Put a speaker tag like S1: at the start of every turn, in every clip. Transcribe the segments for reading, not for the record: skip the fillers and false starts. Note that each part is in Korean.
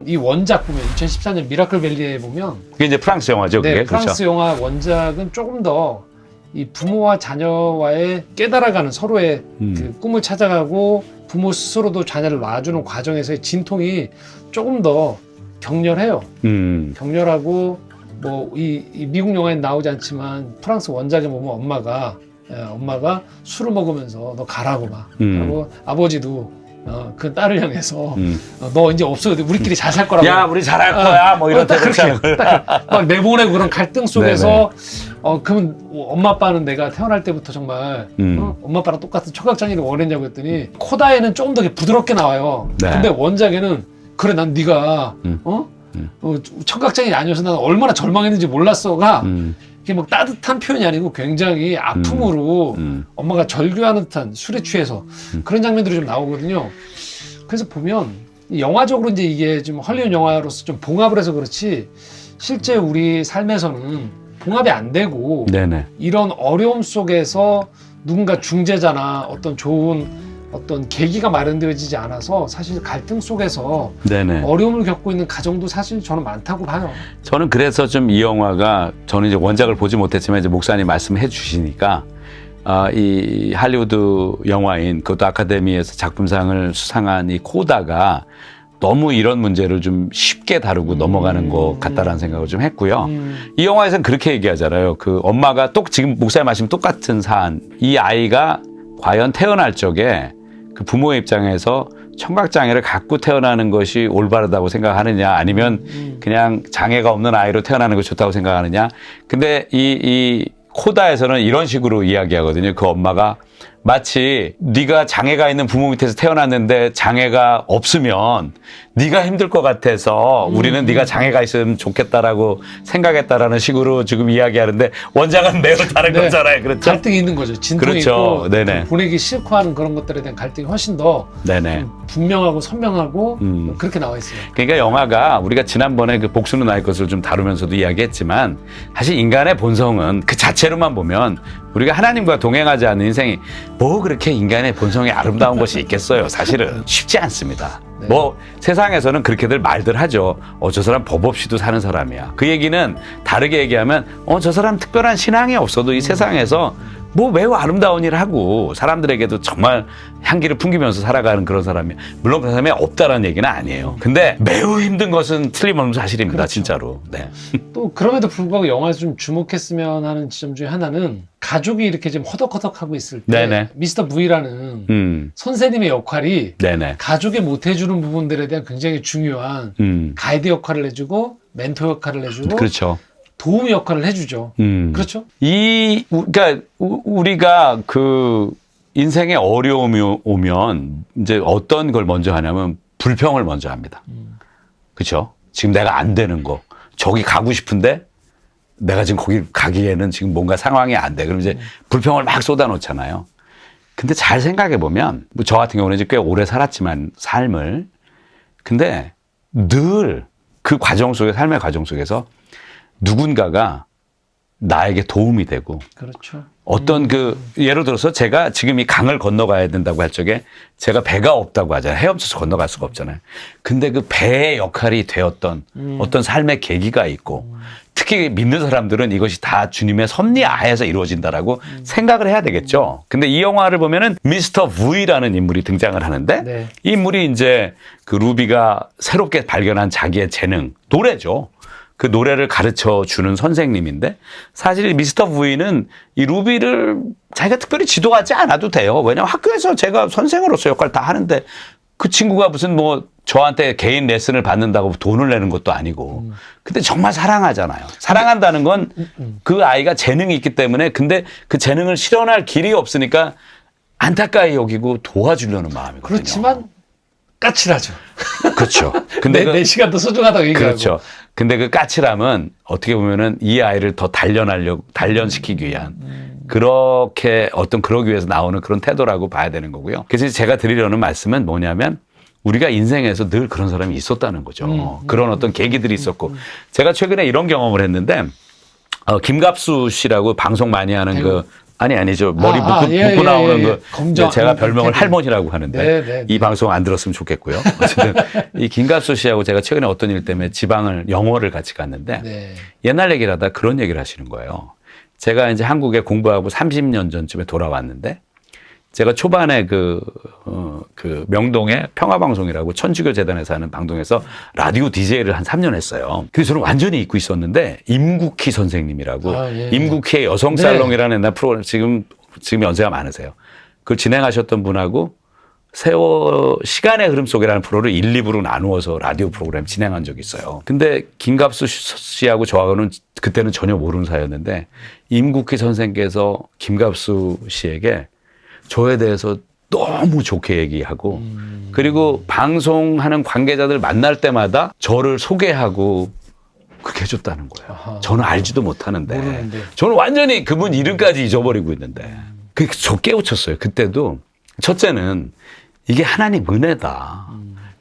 S1: 이 원작 보면 2014년 미라클 밸리에 보면
S2: 그게 이제 프랑스 영화죠.
S1: 네,
S2: 그게
S1: 프랑스
S2: 그렇죠.
S1: 영화 원작은 조금 더 이 부모와 자녀와의 깨달아가는 서로의 그 꿈을 찾아가고 부모 스스로도 자녀를 낳아주는 과정에서의 진통이 조금 더 격렬해요. 격렬하고 뭐 이 미국 영화엔 나오지 않지만 프랑스 원작에 보면 엄마가 술을 먹으면서 너 가라고 막 그리고 아버지도 그 딸을 향해서 너 이제 없어도 돼. 우리끼리 잘 살 거라고.
S2: 야, 우리 잘할 거야. 뭐 이런
S1: 딱 그렇게 막 내보내고 그런 갈등 속에서 그러면 엄마 아빠는 내가 태어날 때부터 정말 엄마 아빠랑 똑같은 청각장애를 원했냐고 했더니 코다에는 조금 더 부드럽게 나와요.
S2: 네.
S1: 근데 원작에는 그래 난 네가 청각장애 아니어서 난 얼마나 절망했는지 몰랐어가 이게 막 따뜻한 표현이 아니고 굉장히 아픔으로 엄마가 절규하는 듯한 술에 취해서 그런 장면들이 좀 나오거든요. 그래서 보면 영화적으로 이제 이게 좀 헐리우드 영화로서 좀 봉합을 해서 그렇지 실제 우리 삶에서는 봉합이 안 되고
S2: 네네.
S1: 이런 어려움 속에서 누군가 중재자나 어떤 좋은 어떤 계기가 마련되어지지 않아서 사실 갈등 속에서
S2: 네네.
S1: 어려움을 겪고 있는 가정도 사실 저는 많다고 봐요.
S2: 저는 그래서 좀 이 영화가 저는 이제 원작을 보지 못했지만 이제 목사님 말씀해 주시니까 이 할리우드 영화인 그것도 아카데미에서 작품상을 수상한 이 코다가 너무 이런 문제를 좀 쉽게 다루고 넘어가는 것 같다라는 생각을 좀 했고요. 이 영화에서는 그렇게 얘기하잖아요. 그 엄마가 지금 목사님 말씀 똑같은 사안. 이 아이가 과연 태어날 적에 그 부모의 입장에서 청각장애를 갖고 태어나는 것이 올바르다고 생각하느냐 아니면 그냥 장애가 없는 아이로 태어나는 것이 좋다고 생각하느냐. 근데 이 코다에서는 이런 식으로 이야기하거든요. 그 엄마가 마치 네가 장애가 있는 부모 밑에서 태어났는데 장애가 없으면 네가 힘들 것 같아서 우리는 네가 장애가 있으면 좋겠다라고 생각했다라는 식으로 지금 이야기하는데 원작은 매우 다른
S1: 네.
S2: 거잖아요. 그렇죠?
S1: 갈등이 있는 거죠. 진통이
S2: 그렇죠.
S1: 있고
S2: 네네.
S1: 보내기 싫고 하는 그런 것들에 대한 갈등이 훨씬 더
S2: 네네.
S1: 분명하고 선명하고 그렇게 나와 있어요.
S2: 그러니까 영화가 우리가 지난번에 그 복수는 나의 것을 좀 다루면서도 이야기했지만 사실 인간의 본성은 그 자체로만 보면 우리가 하나님과 동행하지 않는 인생이 뭐 그렇게 인간의 본성이 아름다운 것이 있겠어요. 사실은 쉽지 않습니다.
S1: 네.
S2: 뭐 세상에서는 그렇게들 말들 하죠. 저 사람 법 없이도 사는 사람이야. 그 얘기는 다르게 얘기하면 저 사람 특별한 신앙이 없어도 이 세상에서 뭐 매우 아름다운 일을 하고 사람들에게도 정말 향기를 풍기면서 살아가는 그런 사람이 물론 그런 사람이 없다라는 얘기는 아니에요. 근데 매우 힘든 것은 틀림없는 사실입니다.
S1: 그렇죠.
S2: 진짜로. 네.
S1: 또 그럼에도 불구하고 영화에서 좀 주목했으면 하는 지점 중에 하나는 가족이 이렇게 좀 허덕허덕하고 있을 때
S2: 네네.
S1: 미스터 V라는 선생님의 역할이
S2: 네네.
S1: 가족이 못해주는 부분들에 대한 굉장히 중요한 가이드 역할을 해주고 멘토 역할을 해주고
S2: 그렇죠.
S1: 도움 역할을 해주죠. 그렇죠?
S2: 그러니까 우리가 그 인생에 어려움이 오면 이제 어떤 걸 먼저 하냐면 불평을 먼저 합니다. 그렇죠? 지금 내가 안 되는 거, 저기 가고 싶은데 내가 지금 거기 가기에는 지금 뭔가 상황이 안 돼. 그럼 이제 불평을 막 쏟아놓잖아요. 근데 잘 생각해 보면 뭐 저 같은 경우는 이제 꽤 오래 살았지만 삶을 근데 늘 그 과정 속에 삶의 과정 속에서 누군가가 나에게 도움이 되고
S1: 그렇죠.
S2: 어떤 예를 들어서 제가 지금 이 강을 건너가야 된다고 할 적에 제가 배가 없다고 하잖아요. 헤엄쳐서 건너갈 수가 없잖아요. 근데 그 배의 역할이 되었던 어떤 삶의 계기가 있고 특히 믿는 사람들은 이것이 다 주님의 섭리 하에서 이루어진다라고 생각을 해야 되겠죠. 근데 이 영화를 보면은 미스터 V라는 인물이 등장을 하는데
S1: 네.
S2: 이 인물이 이제 그 루비가 새롭게 발견한 자기의 재능, 노래죠. 그 노래를 가르쳐 주는 선생님인데 사실 미스터 V는 이 루비를 자기가 특별히 지도하지 않아도 돼요. 왜냐하면 학교에서 제가 선생으로서 역할을 다 하는데 그 친구가 무슨 뭐 저한테 개인 레슨을 받는다고 돈을 내는 것도 아니고 근데 정말 사랑하잖아요. 사랑한다는 건 그 아이가 재능이 있기 때문에 근데 그 재능을 실현할 길이 없으니까 안타까이 여기고 도와주려는 마음이거든요.
S1: 그렇지만 까칠하죠.
S2: 그렇죠. 근데
S1: 내 시간도 소중하다고 얘기하고.
S2: 그렇죠. 근데 그 까칠함은 어떻게 보면은 이 아이를 더 단련시키기 위한 그렇게 그러기 위해서 나오는 그런 태도라고 봐야 되는 거고요. 그래서 제가 드리려는 말씀은 뭐냐면 우리가 인생에서 늘 그런 사람이 있었다는 거죠. 그런 어떤 계기들이 있었고 제가 최근에 이런 경험을 했는데 김갑수 씨라고 방송 많이 하는 그 아니죠. 머리
S1: 예,
S2: 묶고 나오는
S1: 예. 검정,
S2: 제가 별명을
S1: 네.
S2: 할머니라고 하는데
S1: 네.
S2: 이 방송 안 들었으면 좋겠고요. 어쨌든 이 김갑수 씨하고 제가 최근에 어떤 일 때문에 지방을 영어를 같이 갔는데
S1: 네.
S2: 옛날 얘기를 하다 그런 얘기를 하시는 거예요. 제가 이제 한국에 공부하고 30년 전쯤에 돌아왔는데 제가 초반에 그 명동에 평화방송이라고 천주교 재단에서 하는 방송에서 라디오 DJ를 한 3년 했어요. 그래서 저는 완전히 잊고 있었는데 임국희 선생님이라고 임국희의 여성살롱이라는 옛날 프로그램 지금 연세가 많으세요. 그걸 진행하셨던 분하고 세월 시간의 흐름 속이라는 프로를 1, 2부로 나누어서 라디오 프로그램 진행한 적이 있어요. 근데 김갑수 씨하고 저하고는 그때는 전혀 모르는 사이였는데 임국희 선생께서 김갑수 씨에게 저에 대해서 너무 좋게 얘기하고 그리고 방송하는 관계자들 만날 때마다 저를 소개하고 그렇게 해줬다는 거예요.
S1: 아하.
S2: 저는 알지도 못하는데
S1: 모르는데.
S2: 저는 완전히 그분 이름까지 잊어버리고 있는데 그게 저 깨우쳤어요. 그때도 첫째는 이게 하나님 은혜다.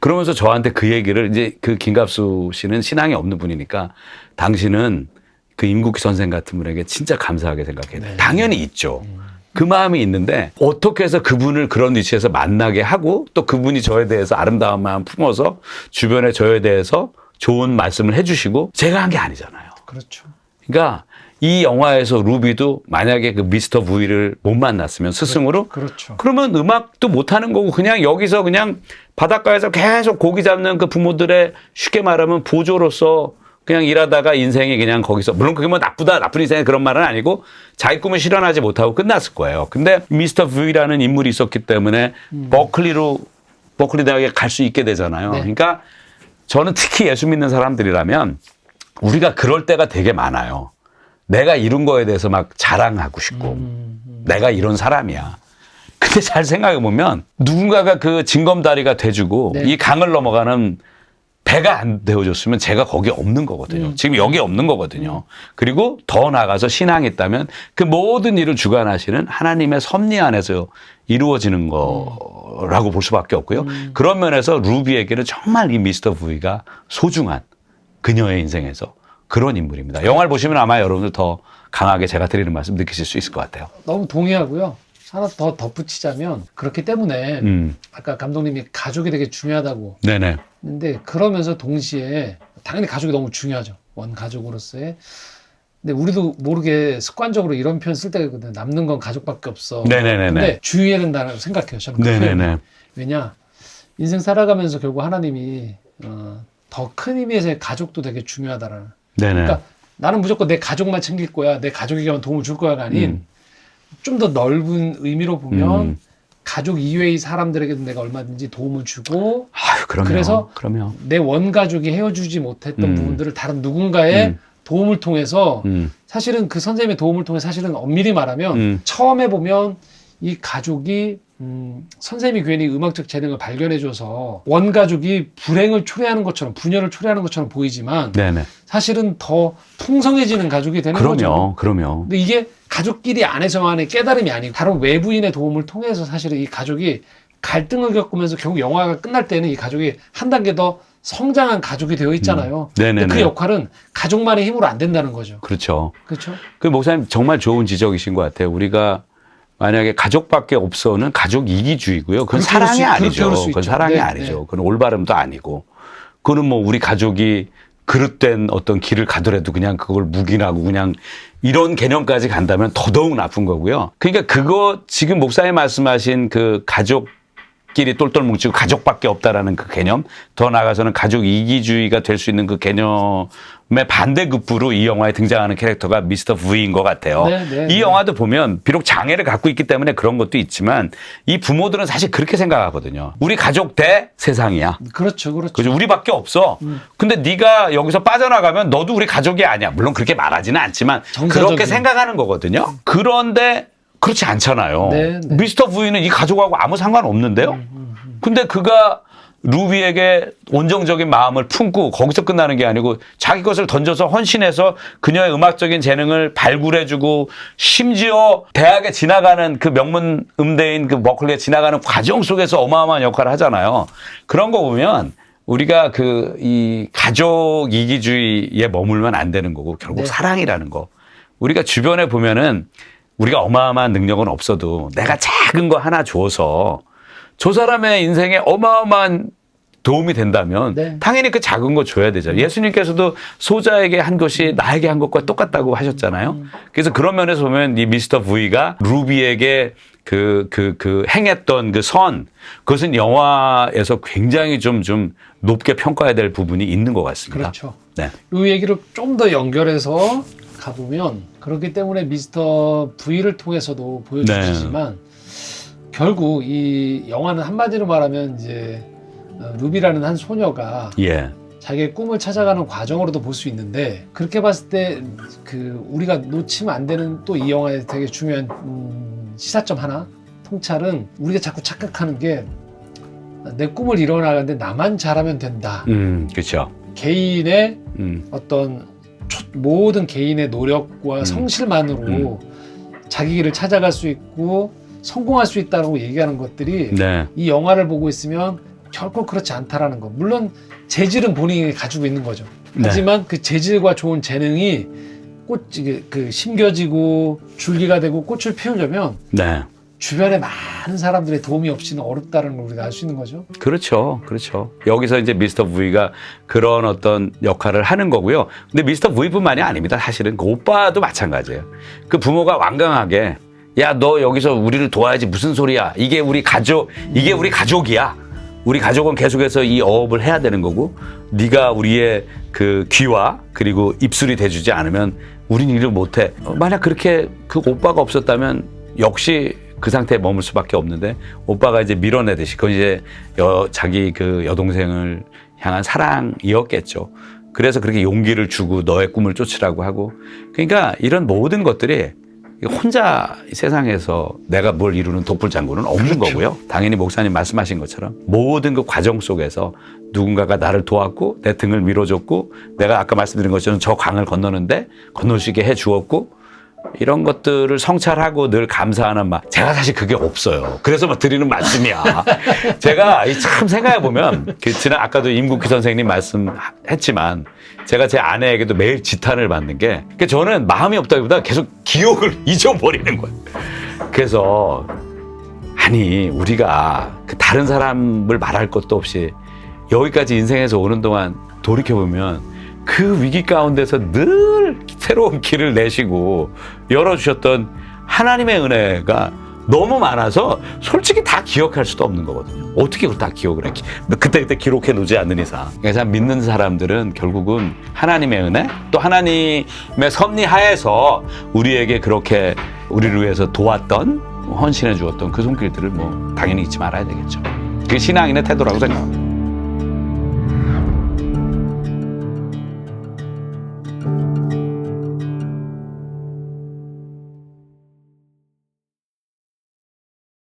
S2: 그러면서 저한테 그 얘기를 이제 그 김갑수 씨는 신앙이 없는 분이니까 당신은 그 임국희 선생 같은 분에게 진짜 감사하게 생각해야 돼.
S1: 네.
S2: 당연히 있죠. 그 마음이 있는데 어떻게 해서 그분을 그런 위치에서 만나게 하고 또 그분이 저에 대해서 아름다운 마음 품어서 주변에 저에 대해서 좋은 말씀을 해주시고 제가 한 게 아니잖아요.
S1: 그렇죠.
S2: 그러니까 이 영화에서 루비도 만약에 그 미스터 V를 못 만났으면 스승으로
S1: 그렇죠.
S2: 그러면 음악도 못하는 거고 그냥 여기서 그냥 바닷가에서 계속 고기 잡는 그 부모들의 쉽게 말하면 보조로서 그냥 일하다가 인생이 그냥 거기서 물론 그게 뭐 나쁜 인생의 그런 말은 아니고 자기 꿈을 실현하지 못하고 끝났을 거예요. 근데 미스터 V라는 인물이 있었기 때문에 버클리 대학에 갈 수 있게 되잖아요.
S1: 네.
S2: 그러니까 저는 특히 예수 믿는 사람들이라면 우리가 그럴 때가 되게 많아요. 내가 이룬 거에 대해서 막 자랑하고 싶고 내가 이런 사람이야. 근데 잘 생각해 보면 누군가가 그 징검다리가 돼주고
S1: 네.
S2: 이 강을 넘어가는 배가 안 되어줬으면 제가 거기 없는 거거든요. 지금 여기 없는 거거든요. 그리고 더 나아가서 신앙이 있다면 그 모든 일을 주관하시는 하나님의 섭리 안에서 이루어지는 거라고 볼 수밖에 없고요. 그런 면에서 루비에게는 정말 이 미스터 V가 소중한 그녀의 인생에서 그런 인물입니다. 영화를 보시면 아마 여러분들 더 강하게 제가 드리는 말씀 느끼실 수 있을 것 같아요.
S1: 너무 동의하고요. 하나 더 덧붙이자면 그렇기 때문에 아까 감독님이 가족이 되게 중요하다고
S2: 네네.
S1: 근데 그러면서 동시에 당연히 가족이 너무 중요하죠. 원 가족으로서의. 근데 우리도 모르게 습관적으로 이런 표현 쓸 때가 있거든요. 남는 건 가족밖에 없어.
S2: 네네네네.
S1: 근데 주의해야 된다고 생각해요. 저는 그
S2: 네네네.
S1: 표현. 왜냐 인생 살아가면서 결국 하나님이 더 큰 의미에서의 가족도 되게 중요하다라는.
S2: 네네.
S1: 그러니까 나는 무조건 내 가족만 챙길 거야. 내 가족에게만 도움을 줄 거야가 아닌 좀 더 넓은 의미로 보면 가족 이외의 사람들에게도 내가 얼마든지 도움을 주고
S2: 아유, 그럼요.
S1: 그래서
S2: 그럼요.
S1: 내 원가족이 헤어주지 못했던 부분들을 다른 누군가의 도움을 통해서 사실은 그 선생님의 도움을 통해 사실은 엄밀히 말하면 처음에 보면 이 가족이 선생님이 괜히 음악적 재능을 발견해줘서 원가족이 불행을 초래하는 것처럼 분열을 초래하는 것처럼 보이지만
S2: 네네.
S1: 사실은 더 풍성해지는 가족이 되는 거죠.
S2: 그럼요.
S1: 근데 이게 가족끼리 안에서만의 깨달음이 아니고 다른 외부인의 도움을 통해서 사실은 이 가족이 갈등을 겪으면서 결국 영화가 끝날 때는 이 가족이 한 단계 더 성장한 가족이 되어 있잖아요. 근데 그 역할은 가족만의 힘으로 안 된다는 거죠.
S2: 그렇죠.
S1: 그렇죠?
S2: 그 목사님 정말 좋은 지적이신 것 같아요. 우리가 만약에 가족밖에 없어는 가족 이기주의고요. 그건 사랑이 아니죠. 그건 사랑이 아니죠. 그건 올바름도 아니고. 그거는 뭐 우리 가족이 그릇된 어떤 길을 가더라도 그냥 그걸 묵인하고 그냥 이런 개념까지 간다면 더더욱 나쁜 거고요. 그러니까 그거 지금 목사님 말씀하신 그 가족끼리 똘똘 뭉치고 가족밖에 없다라는 그 개념, 더 나아가서는 가족 이기주의가 될 수 있는 그 개념의 반대급부로 이 영화에 등장하는 캐릭터가 미스터 V인 것 같아요. 이 영화도 보면 비록 장애를 갖고 있기 때문에 그런 것도 있지만 이 부모들은 사실 그렇게 생각하거든요. 우리 가족 대 세상이야.
S1: 그렇죠.
S2: 그죠? 우리밖에 없어. 근데 네가 여기서 빠져나가면 너도 우리 가족이 아니야. 물론 그렇게 말하지는 않지만 그렇게 생각하는 거거든요. 그런데 그렇지 않잖아요. 미스터 V는 이 가족하고 아무 상관없는데요. 근데 그가 루비에게 온정적인 마음을 품고 거기서 끝나는 게 아니고 자기 것을 던져서 헌신해서 그녀의 음악적인 재능을 발굴해주고 심지어 대학에 지나가는 그 명문 음대인 그 버클리에 지나가는 과정 속에서 어마어마한 역할을 하잖아요. 그런 거 보면 우리가 이 가족 이기주의에 머물면 안 되는 거고 결국 사랑이라는 거. 우리가 주변에 보면은 우리가 어마어마한 능력은 없어도 내가 작은 거 하나 줘서 저 사람의 인생에 어마어마한 도움이 된다면
S1: 네.
S2: 당연히 그 작은 거 줘야 되죠. 예수님께서도 소자에게 한 것이 나에게 한 것과 똑같다고 하셨잖아요. 그래서 그런 면에서 보면 이 미스터 V가 루비에게 그 행했던 그 선, 그것은 영화에서 굉장히 좀 높게 평가해야 될 부분이 있는 것 같습니다.
S1: 그렇죠.
S2: 네.
S1: 이 얘기를 좀 더 연결해서 가보면 그렇기 때문에 미스터 V를 통해서도 보여주시지만 결국 이 영화는 한마디로 말하면 이제 루비라는 한 소녀가
S2: 예.
S1: 자기의 꿈을 찾아가는 과정으로도 볼 수 있는데 그렇게 봤을 때 그 우리가 놓치면 안 되는 또 이 영화의 되게 중요한 시사점 하나 통찰은 우리가 자꾸 착각하는 게 내 꿈을 이뤄나가는데 나만 잘하면 된다.
S2: 그렇죠.
S1: 개인의 어떤 모든 개인의 노력과 성실만으로 자기 길을 찾아갈 수 있고 성공할 수 있다고 얘기하는 것들이
S2: 네.
S1: 이 영화를 보고 있으면 결코 그렇지 않다라는 거. 물론 재질은 본인이 가지고 있는 거죠. 하지만 그 재질과 좋은 재능이 심겨지고 줄기가 되고 꽃을 피우려면
S2: 네.
S1: 주변에 많은 사람들의 도움이 없이는 어렵다는 걸 우리가 알 수 있는 거죠.
S2: 그렇죠. 그렇죠. 여기서 이제 미스터 V가 그런 어떤 역할을 하는 거고요. 근데 미스터 V뿐만이 아닙니다. 사실은 그 오빠도 마찬가지예요. 그 부모가 완강하게 야, 너 여기서 우리를 도와야지 무슨 소리야. 이게 우리 가족이야. 우리 가족은 계속해서 이 어업을 해야 되는 거고 네가 우리의 그 귀와 그리고 입술이 돼주지 않으면 우린 일을 못해. 만약 그렇게 그 오빠가 없었다면 역시 그 상태에 머물 수밖에 없는데 오빠가 이제 밀어내듯이 그건 이제 자기 그 여동생을 향한 사랑이었겠죠. 그래서 그렇게 용기를 주고 너의 꿈을 쫓으라고 하고 그러니까 이런 모든 것들이 혼자 세상에서 내가 뭘 이루는 독불장군은 없는 거고요. 당연히 목사님 말씀하신 것처럼 모든 그 과정 속에서 누군가가 나를 도왔고 내 등을 밀어줬고 내가 아까 말씀드린 것처럼 저 강을 건너는데 건널 수 있게 해 주었고 이런 것들을 성찰하고 늘 감사하는 마음. 제가 사실 그게 없어요. 그래서 막 드리는 말씀이야. 제가 참 생각해보면 지난 아까도 임국희 선생님 말씀했지만 제가 제 아내에게도 매일 지탄을 받는 게 저는 마음이 없다기보다 계속 기억을 잊어버리는 거예요. 그래서 아니 우리가 그 다른 사람을 말할 것도 없이 여기까지 인생에서 오는 동안 돌이켜보면 그 위기 가운데서 늘 새로운 길을 내시고 열어주셨던 하나님의 은혜가 너무 많아서 솔직히 다 기억할 수도 없는 거거든요. 어떻게 그걸 다 기억을 해? 그때 기록해 놓지 않는 이상. 그래서 믿는 사람들은 결국은 하나님의 은혜 또 하나님의 섭리 하에서 우리에게 그렇게 우리를 위해서 도왔던 헌신해 주었던 그 손길들을 뭐 당연히 잊지 말아야 되겠죠. 그게 신앙인의 태도라고 생각합니다.